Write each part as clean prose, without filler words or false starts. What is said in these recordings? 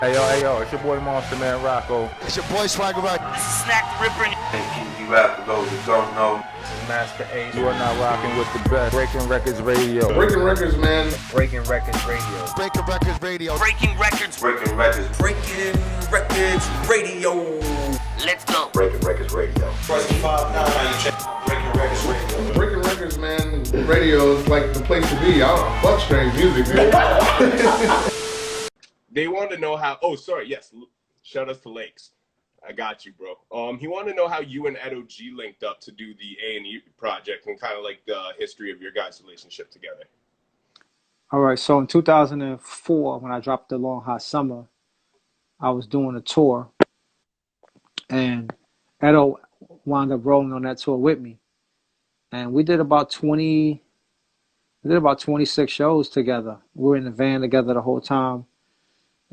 Hey yo, it's your boy Monster Man Rocco. It's your boy Swagger Rock. This is Snack the Ripper. If you rap for those who don't know. This is Master Ace. You are now rocking with the best. Breaking Records Radio. Breaking Records, man. Breaking Records Radio. Breaking Records Radio. Breaking Records. Breaking Records. Breaking Records Radio. Let's go. Breaking Records Radio. Press the 5-9. Breaking Records Radio. Breaking Records, man. Radio is like the place to be. I don't fuck strange music, dude. They wanted to know how. Oh, sorry. Yes. Shout outs to Lakes. I got you, bro. He wanted to know how you and Edo G linked up to do the A&E project and kind of like the history of your guys' relationship together. All right. So in 2004, when I dropped The Long Hot Summer, I was doing a tour, and Edo wound up rolling on that tour with me, and we did about 26 shows together. We were in the van together the whole time.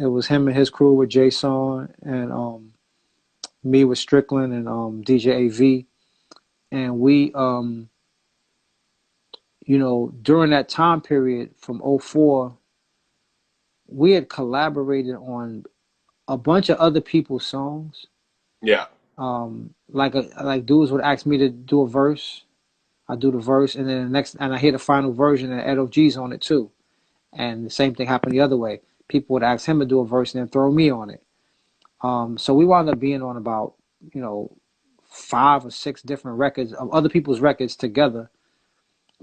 It was him and his crew with Jason and me with Strickland and DJ AV. And we, during that time period from '04, we had collaborated on a bunch of other people's songs. Yeah. Like dudes would ask me to do a verse. I do the verse, and then I hear the final version, and Edo G's on it too. And the same thing happened the other way. People would ask him to do a verse and then throw me on it. So we wound up being on about, 5 or 6 different records of other people's records together.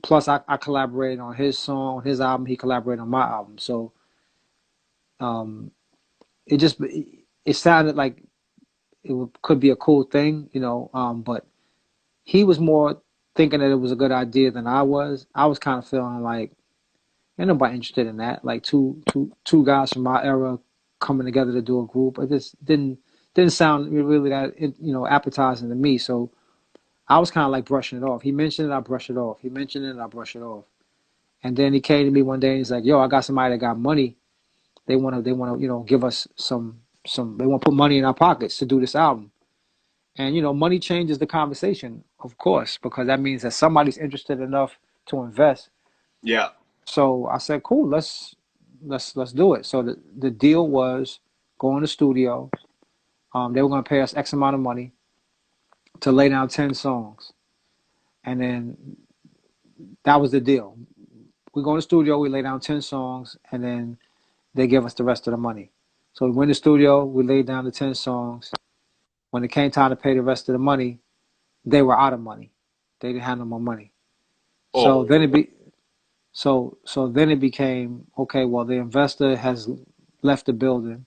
Plus, I collaborated on his song, on his album. He collaborated on my album. So it sounded like could be a cool thing, but he was more thinking that it was a good idea than I was. I was kind of feeling like, ain't nobody interested in that. Like two guys from my era coming together to do a group. It just didn't sound really that appetizing to me. So I was kind of like brushing it off. He mentioned it, I brush it off. He mentioned it, I brush it off. And then he came to me one day and he's like, "Yo, I got somebody that got money. They want to give us some. They want to put money in our pockets to do this album." And money changes the conversation, of course, because that means that somebody's interested enough to invest. Yeah. So I said, cool, let's do it. So the deal was go in the studio. They were going to pay us X amount of money to lay down 10 songs. And then that was the deal. We go in the studio, we lay down 10 songs, and then they give us the rest of the money. So we went in the studio, we laid down the 10 songs. When it came time to pay the rest of the money, they were out of money. They didn't have no more money. So then it became, okay, well, the investor has left the building.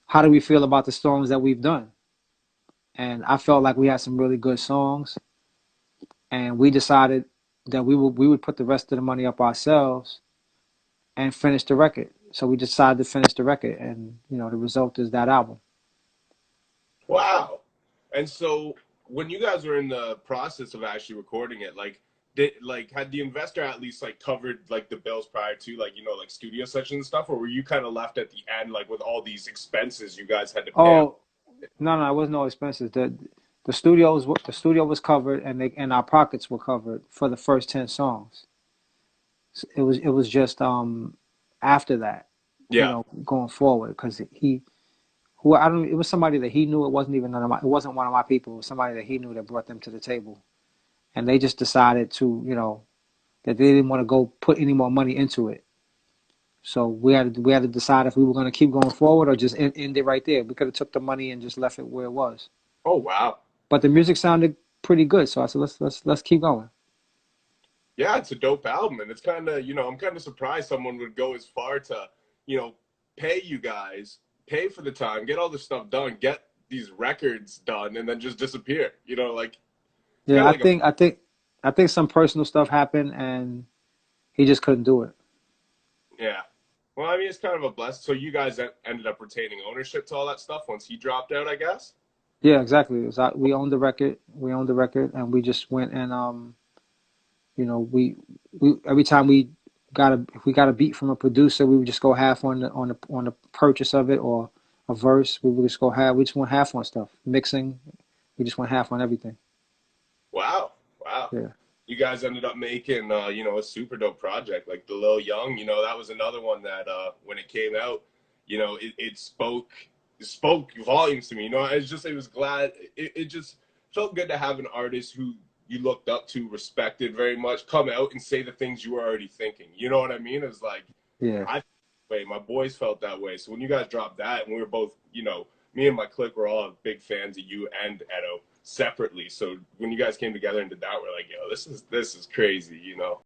How do we feel about the songs that we've done? And I felt like we had some really good songs. And we decided that we would put the rest of the money up ourselves and finish the record. So we decided to finish the record. And, the result is that album. Wow. And so when you guys were in the process of actually recording it, had the investor at least covered the bills prior to studio sessions and stuff, or were you kind of left at the end with all these expenses you guys had to pay? Oh, no, it was no expenses. The studio was covered, and our pockets were covered for the first 10 songs. It was just after that, going forward, because it was somebody that he knew. It wasn't one of my people. It was somebody that he knew that brought them to the table. And they just decided to, that they didn't want to go put any more money into it. So we had to decide if we were going to keep going forward or just end it right there. We could have took the money and just left it where it was. Oh wow! But the music sounded pretty good, so I said let's keep going. Yeah, it's a dope album, and it's kind of I'm kind of surprised someone would go as far to pay you guys, pay for the time, get all this stuff done, get these records done, and then just disappear. Yeah, I think some personal stuff happened, and he just couldn't do it. Yeah. Well, I mean, it's kind of a blessing. So you guys ended up retaining ownership to all that stuff once he dropped out, I guess? Yeah, exactly. We owned the record. And we just went and we every time if we got a beat from a producer, we would just go half on the purchase of it, or a verse. We just went half on stuff. Mixing, we just went half on everything. Wow. Yeah. You guys ended up making, a super dope project like the Lil Young. That was another one that when it came out, you know, it spoke volumes to me. You know, it was glad. It just felt good to have an artist who you looked up to, respected very much, come out and say the things you were already thinking. You know what I mean? It was like, Yeah. I felt that way. My boys felt that way. So when you guys dropped that, and we were both, you know, me and my clique were all big fans of you and Edo separately. So when you guys came together and did that, we're like, yo, this is crazy, you know.